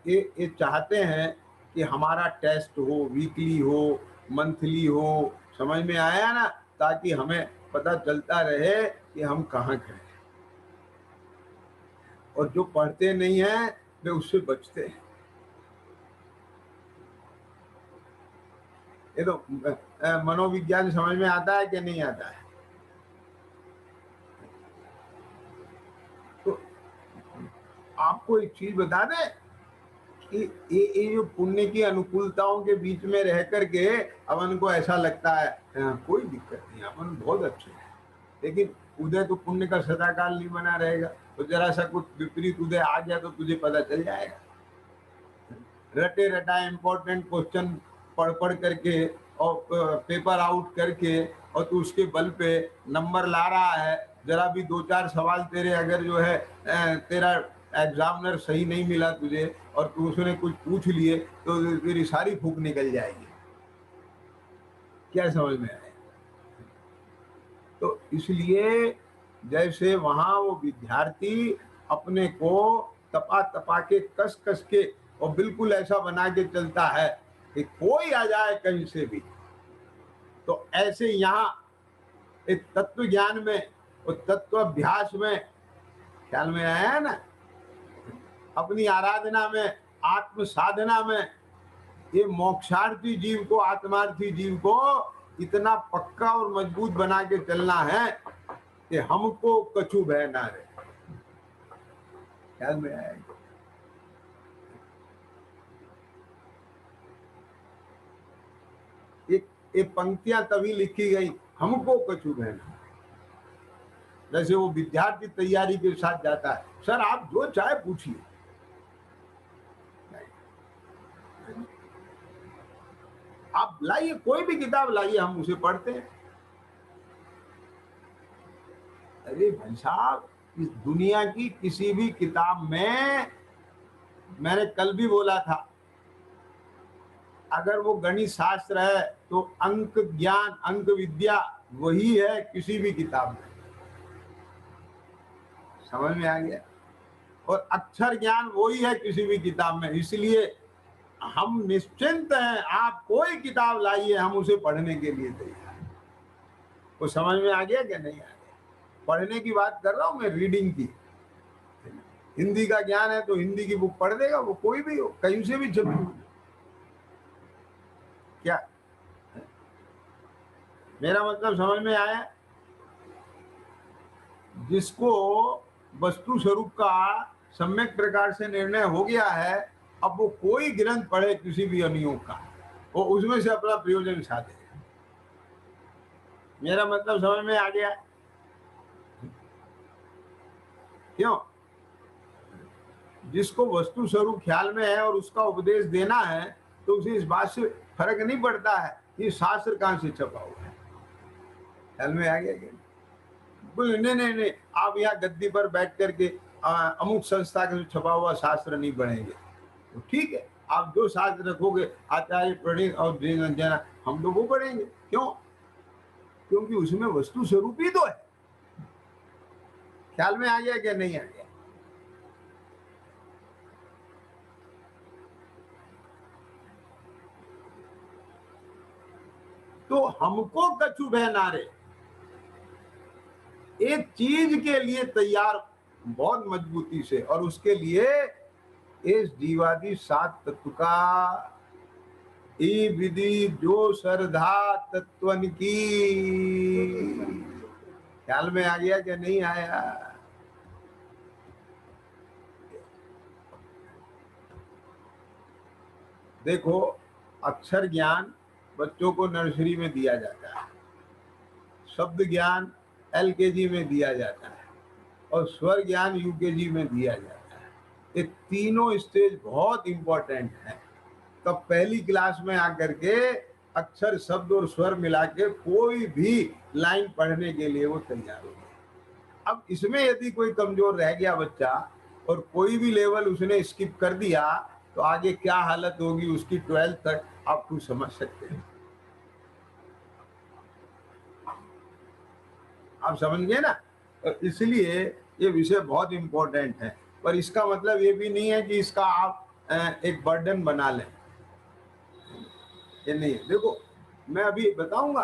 ये चाहते हैं कि हमारा टेस्ट हो, वीकली हो, मंथली हो, समझ में आया ना, ताकि हमें पता चलता रहे कि हम कहाँ खड़े हैं। और जो पढ़ते नहीं हैं वे उससे बचते हैं। ये तो मनोविज्ञान समझ में आता है कि नहीं आता है? तो आपको एक चीज बता दें कि ये जो पुण्य की अनुकूलताओं के बीच में रह करके अपन को ऐसा लगता है कोई दिक्कत नहीं, अपन बहुत अच्छे हैं, लेकिन उदय तो पुण्य का सदाकाल नहीं बना रहेगा। तो जरा सा कुछ विपरीत उदय आ गया तो तुझे पता चल जाएगा। रटे रटा इम्पोर्टेंट क्वेश्चन पढ़ पढ़ करके और पेपर आउट करके और तू उसके बल पे नंबर ला रहा है, जरा भी दो चार सवाल तेरे अगर जो है तेरा एग्जामिनर सही नहीं मिला तुझे और तू उसने कुछ पूछ लिए तो तेरी सारी फूक निकल जाएगी। क्या समझ में आए? तो इसलिए जैसे वहां वो विद्यार्थी अपने को तपा तपा के कस कस के और बिल्कुल ऐसा बना के चलता है कि कोई आ जाए कहीं से भी, तो ऐसे यहाँ एक तत्व ज्ञान में और तत्व अभ्यास में, ख्याल में आया है ना, अपनी आराधना में, आत्म साधना में, ये मोक्षार्थी जीव को, आत्मार्थी जीव को इतना पक्का और मजबूत बना के चलना है कि हमको कछु भय ना रहे। ख्याल में आएगा? एक पंक्तियां तभी लिखी गई, हमको कछु भय ना। जैसे वो विद्यार्थी तैयारी के साथ जाता है, सर आप जो चाहे पूछिए, आप लाइए, कोई भी किताब लाइए, हम उसे पढ़ते हैं। अरे भाई साहब, इस दुनिया की किसी भी किताब में, मैंने कल भी बोला था, अगर वो गणित शास्त्र है तो अंक ज्ञान, अंक विद्या वही है किसी भी किताब में। समझ में आ गया? और अक्षर ज्ञान वही है किसी भी किताब में। इसलिए हम निश्चिंत हैं, आप कोई किताब लाइए, हम उसे पढ़ने के लिए तैयार हैं। वो समझ में आ गया क्या नहीं आ गया? पढ़ने की बात कर रहा हूं मैं, रीडिंग की। हिंदी का ज्ञान है तो हिंदी की बुक पढ़ देगा, वो कोई भी हो, कहीं से भी छपी हुई। क्या मेरा मतलब समझ में आया? जिसको वस्तु स्वरूप का सम्यक प्रकार से निर्णय हो गया है, अब वो कोई ग्रंथ पढ़े किसी भी अनुयोग का, वो उसमें से अपना प्रयोजन साधे। मेरा मतलब समझ में आ गया? क्यों? जिसको वस्तु स्वरूप ख्याल में है और उसका उपदेश देना है, तो उसे इस बात से फर्क नहीं पड़ता है कि शास्त्र कहां से छपा हुआ है। ख्याल में आ गया क्या? नहीं नहीं नहीं, आप यहाँ गद्दी पर बैठ करके अमुक संस्था के छपा हुआ शास्त्र नहीं पढ़ेंगे तो ठीक है, आप जो शास्त्र रखोगे आचार्य प्रणीत और जना, हम लोग वो पढ़ेंगे। क्यों? क्योंकि उसमें वस्तु स्वरूप ही तो है। ख्याल में आ गया क्या नहीं आ गया? तो हमको कछु भय ना रे, एक चीज के लिए तैयार बहुत मजबूती से, और उसके लिए इस जीवादि सात तत्व का ई विधि जो श्रद्धा तत्वन की। ख्याल में आ गया कि नहीं आया? देखो, अक्षर ज्ञान बच्चों को नर्सरी में दिया जाता है, शब्द ज्ञान एलकेजी में दिया जाता है और स्वर ज्ञान यूकेजी में दिया जाता है। ये तीनों स्टेज बहुत इंपॉर्टेंट है। तब पहली क्लास में आकर के अक्षर शब्द और स्वर मिला के कोई भी लाइन पढ़ने के लिए वो तैयार हो गया। अब इसमें यदि कोई कमजोर रह गया बच्चा और कोई भी लेवल उसने स्किप कर दिया तो आगे क्या हालत होगी उसकी 12th तक आप कुछ समझ सकते हैं। आप समझ गए ना? तो इसलिए ये विषय बहुत इंपॉर्टेंट है, पर इसका मतलब ये भी नहीं है कि इसका आप एक बर्डन बना लें। ये नहीं है। देखो, मैं अभी बताऊंगा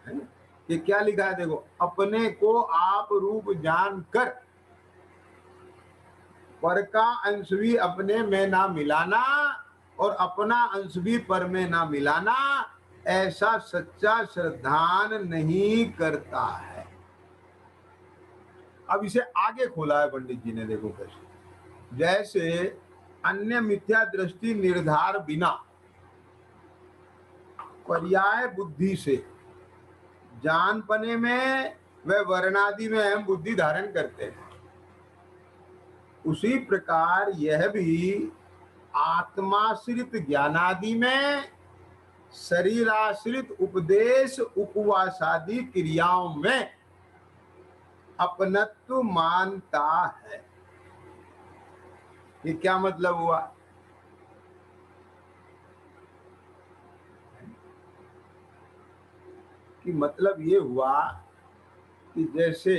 है ना, ये क्या लिखा है। देखो, अपने को आप रूप जान कर पर का अंश भी अपने में ना मिलाना और अपना अंश भी पर में ना मिलाना, ऐसा सच्चा श्रद्धान नहीं करता है। अब इसे आगे खोला है पंडित जी ने, देखो कैसे। जैसे अन्य मिथ्या दृष्टि निर्धार बिना पर्याय बुद्धि से जान पने में व वर्णादि में हम बुद्धि धारण करते हैं, उसी प्रकार यह भी आत्माश्रित ज्ञानादि में शरीराश्रित उपदेश उपवासादि क्रियाओं में अपनत्व मानता है। ये क्या मतलब हुआ? कि मतलब ये हुआ कि जैसे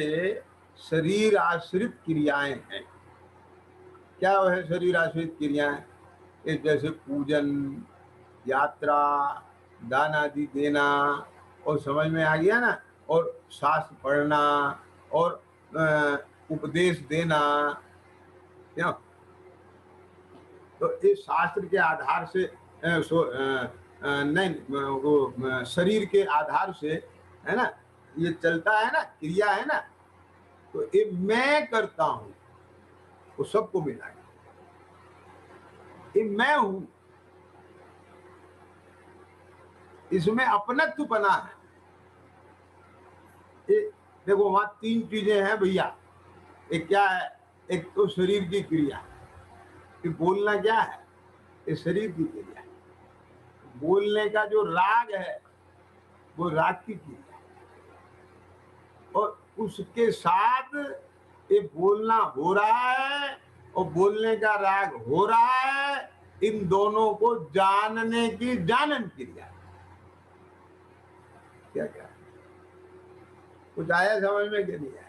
शरीर आश्रित क्रियाएं हैं। क्या है शरीर आश्रित क्रियाएं? जैसे पूजन, यात्रा, दान आदि देना, और समझ में आ गया ना, और शास्त्र पढ़ना और उपदेश देना। क्यों? तो इस शास्त्र के आधार से नहीं, वो शरीर के आधार से है ना, ये चलता है ना, क्रिया है ना। तो ये मैं करता हूं, वो सबको मिला है, ये मैं हूं, इसमें अपनत्व बना है। ये देखो, वहां तीन चीजें हैं भैया। एक क्या है? एक तो शरीर की क्रिया, कि बोलना क्या है, ये शरीर की क्रिया है। बोलने का जो राग है वो राग की क्रिया है, और उसके साथ ये बोलना हो रहा है और बोलने का राग हो रहा है, इन दोनों को जानने की जानन क्रिया है। क्या क्या कुछ आया समझ में? के नहीं आया?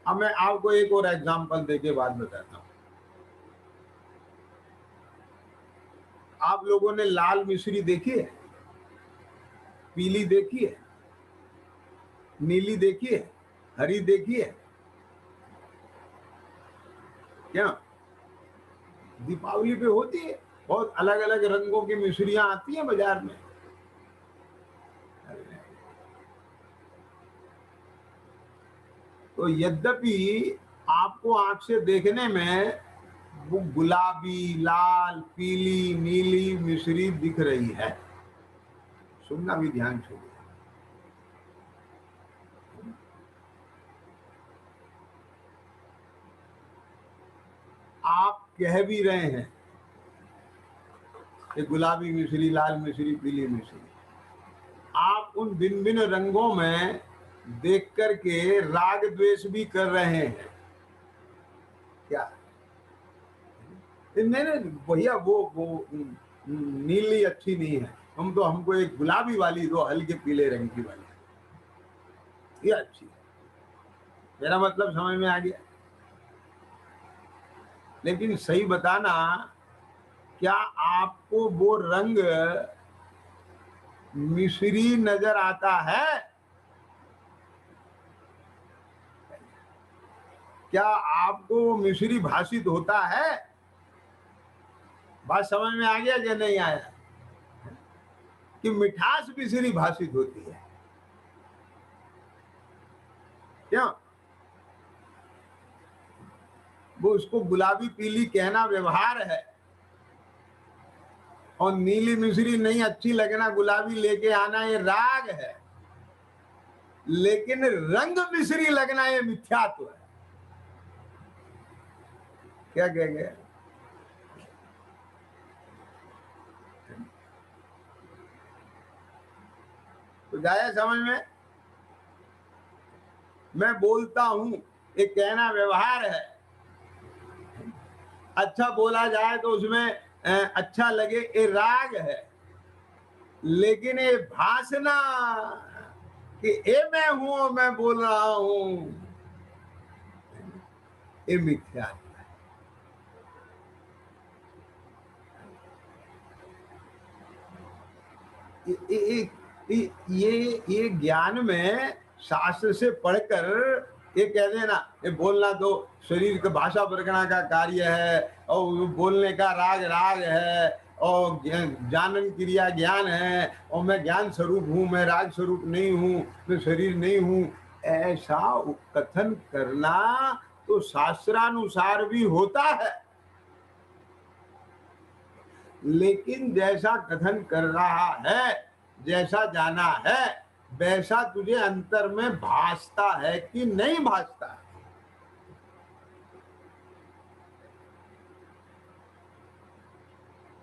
अब मैं आपको एक और एग्जांपल देके बात बताता हूँ। आप लोगों ने लाल मिश्री देखी है? पीली देखी है? नीली देखी है? हरी देखी है? क्या दीपावली पे होती है? बहुत अलग अलग रंगों की मिश्रियां आती हैं बाजार में। तो यद्यपि आपको आंख से देखने में वो गुलाबी, लाल, पीली, नीली मिश्री दिख रही है, सुनना भी ध्यान छोड़िए। आप कह भी रहे हैं कि गुलाबी मिश्री, लाल मिश्री, पीली मिश्री। आप उन भिन्न भिन्न रंगों में देख करके राग द्वेष भी कर रहे हैं। क्या? नहीं नहीं भैया, वो नीली अच्छी नहीं है, हमको एक गुलाबी वाली दो, हल्के पीले रंग की वाली, ये अच्छी है। मेरा मतलब समझ में आ गया? लेकिन सही बताना, क्या आपको वो रंग मिश्री नजर आता है? क्या आपको मिश्री भाषित होता है? बात समझ में आ गया कि नहीं आया? कि मिठास मिश्री भाषित होती है। क्यों? वो उसको गुलाबी पीली कहना व्यवहार है, और नीली मिश्री नहीं अच्छी लगना, गुलाबी लेके आना ये राग है। लेकिन रंग मिश्री लगना ये मिथ्यात्व है। क्या कह गए? तो जाया समझ में? मैं बोलता हूं, एक कहना व्यवहार है। अच्छा बोला जाए तो उसमें अच्छा लगे, ये राग है। लेकिन ये भाषना कि ये मैं हूं, मैं बोल रहा हूं, ये मिथ्या है। ये ज्ञान में शास्त्र से पढ़कर ये कह देना, ये बोलना तो शरीर का भाषा प्रकरण का कार्य है, और बोलने का राग राग है, और जानन क्रिया ज्ञान है, और मैं ज्ञान स्वरूप हूँ, मैं राग स्वरूप नहीं हूँ, मैं शरीर नहीं हूँ, ऐसा कथन करना तो शास्त्रानुसार भी होता है। लेकिन जैसा कथन कर रहा है, जैसा जाना है, वैसा तुझे अंतर में भासता है कि नहीं भासता है?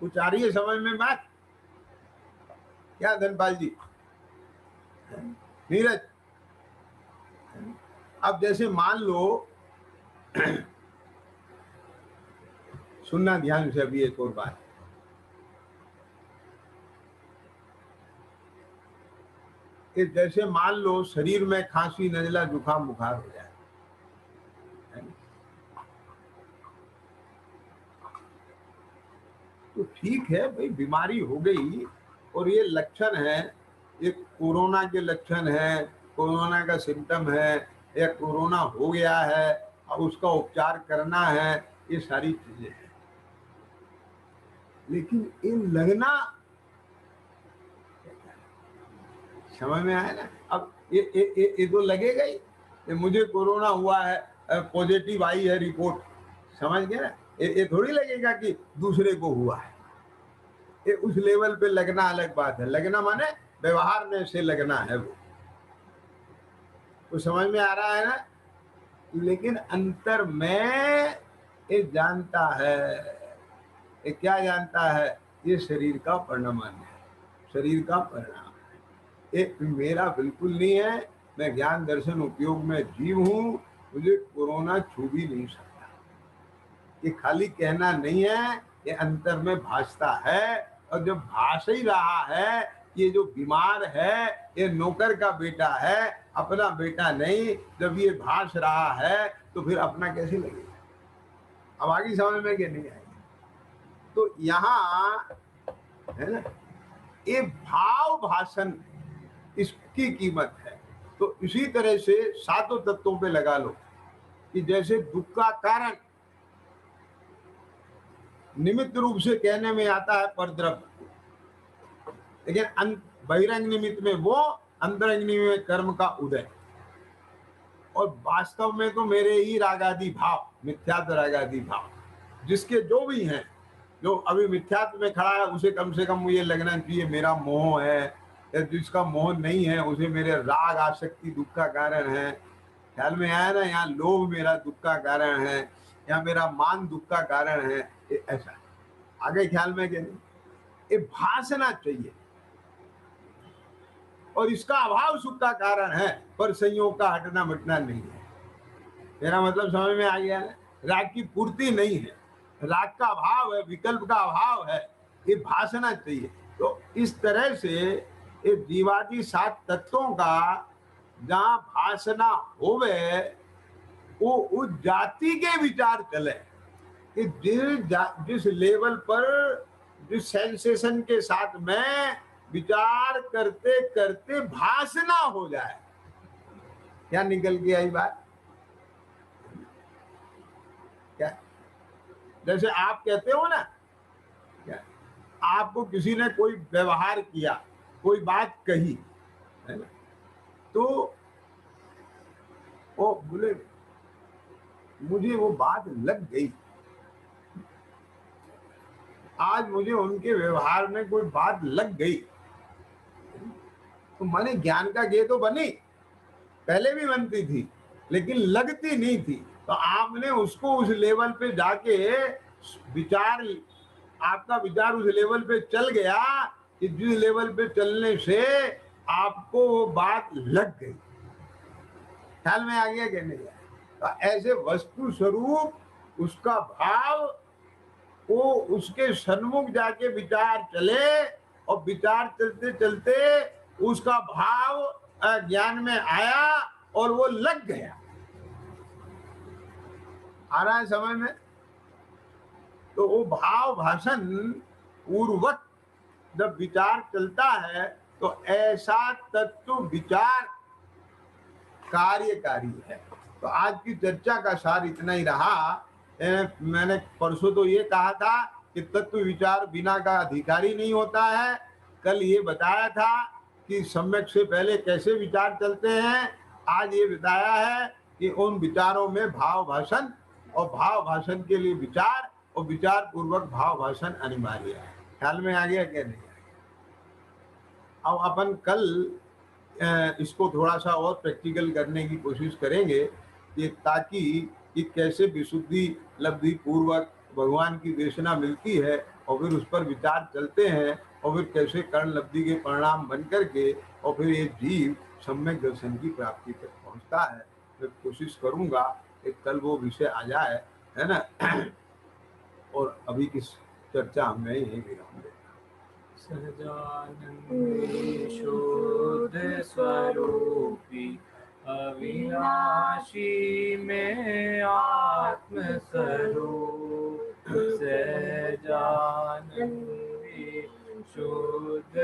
कुछ आ रही है समझ में बात? क्या धनपाल जी? नीरज, अब जैसे मान लो, सुनना ध्यान से अभी एक और बात, कि जैसे मान लो शरीर में खांसी नजला जुकाम बुखार हो जाए, तो ठीक है भाई, बीमारी हो गई और ये लक्षण है, ये कोरोना के लक्षण है, कोरोना का सिम्टम है, या कोरोना हो गया है, अब उसका उपचार करना है, ये सारी चीजें हैं। लेकिन ये लगना, समझ में आया ना? अब ये तो लगेगा ही, ये मुझे कोरोना हुआ है, पॉजिटिव आई है रिपोर्ट, समझ गए ना? ये थोड़ी लगेगा कि दूसरे को हुआ है। ये उस लेवल पे लगना अलग बात है। लगना माने व्यवहार में से लगना है वो, तो समझ में आ रहा है ना? लेकिन अंतर में ये जानता है, ये क्या जानता है? ये शरीर का परिणाम है, शरीर का परिणाम है, ये मेरा बिल्कुल नहीं है। मैं ज्ञान दर्शन उपयोग में जीव हूं, मुझे कोरोना छू भी नहीं सकता। ये खाली कहना नहीं है, ये अंतर में भासता है। और जब भास ही रहा है, ये जो बीमार है ये नौकर का बेटा है, अपना बेटा नहीं, जब ये भास रहा है तो फिर अपना कैसे लगेगा? अब आगे समझ में कि नहीं आएगी? तो यहाँ है ना, ये भाव भाषण, इसकी कीमत है। तो इसी तरह से सातों तत्वों पे लगा लो, कि जैसे दुख का कारण निमित्त रूप से कहने में आता है परद्रव्य, लेकिन बहिरंग निमित्त में वो, अंतरंग निमित्त में कर्म का उदय, और वास्तव में तो मेरे ही रागादि भाव, मिथ्यात्व रागादि भाव, जिसके जो भी हैं, जो अभी मिथ्यात्व में खड़ा है उसे कम से कम मुझे लगना चाहिए मेरा मोह है, या जिसका मोह नहीं है उसे मेरे राग आसक्ति दुख का कारण है। ख्याल में आया ना? यहाँ लोभ मेरा दुख का कारण है, या मेरा मान दुख का कारण है, ऐसा आगे ख्याल में कि नहीं? ये भासना चाहिए, और इसका अभाव सुख का कारण है, पर संयोग का हटना मिटना नहीं है। मेरा मतलब समझ में आ गया ना? राग की पूर्ति नहीं है, राग का अभाव है, विकल्प का अभाव है, ये भासना चाहिए। तो इस तरह से ये जीवादि सात तत्वों का जहां भासना होवे, वो उस जाति के विचार चले, कि जिस लेवल पर, जिस सेंसेशन के साथ में विचार करते करते भासना हो जाए। क्या निकल के आई बात? जैसे आप कहते हो ना, क्या आपको किसी ने कोई व्यवहार किया, कोई बात कही, है ना, तो वो बोले मुझे वो बात लग गई, आज मुझे उनके व्यवहार में कोई बात लग गई, तो माने ज्ञान का ये तो बनी, पहले भी बनती थी लेकिन लगती नहीं थी। तो आपने उसको उस लेवल पे जाके विचार, आपका विचार उस लेवल पे चल गया कि जिस लेवल पे चलने से आपको वो बात लग गई। ख्याल में आ गया कि नहीं आया? तो ऐसे वस्तु स्वरूप उसका भाव, वो उसके सन्मुख जाके विचार चले और विचार चलते चलते उसका भाव ज्ञान में आया और वो लग गया। आ रहा है समझ में? तो वो भाव भाषण पूर्वक जब विचार चलता है तो ऐसा तत्व विचार कार्यकारी है। तो आज की चर्चा का सार इतना ही रहा। मैंने परसों तो ये कहा था कि तत्व विचार बिना का अधिकारी नहीं होता है। कल ये बताया था कि सम्यक से पहले कैसे विचार चलते हैं। आज ये बताया है कि उन विचारों में भाव भाषण और भाव भाषण के लिए विचार और विचार पूर्वक भाव भाषण अनिवार्य है। ख्याल में आ गया क्या नहीं? अब अपन कल इसको थोड़ा सा और प्रैक्टिकल करने की कोशिश करेंगे कि ताकि कि कैसे विशुद्धि लब्धि पूर्वक भगवान की देशना मिलती है और फिर उस पर विचार चलते हैं और फिर कैसे कर्ण लब्धि के परिणाम बन करके और फिर ये जीव सम्यक दर्शन की प्राप्ति तक पहुंचता है। मैं कोशिश करूंगा कि कल वो विषय आ जाए, है ना। और अभी की चर्चा हमने यही विराम दें। सहजानंद शुद्ध स्वरूपी अविनाशी में आत्म स्वरूप सहजानंद शुद्ध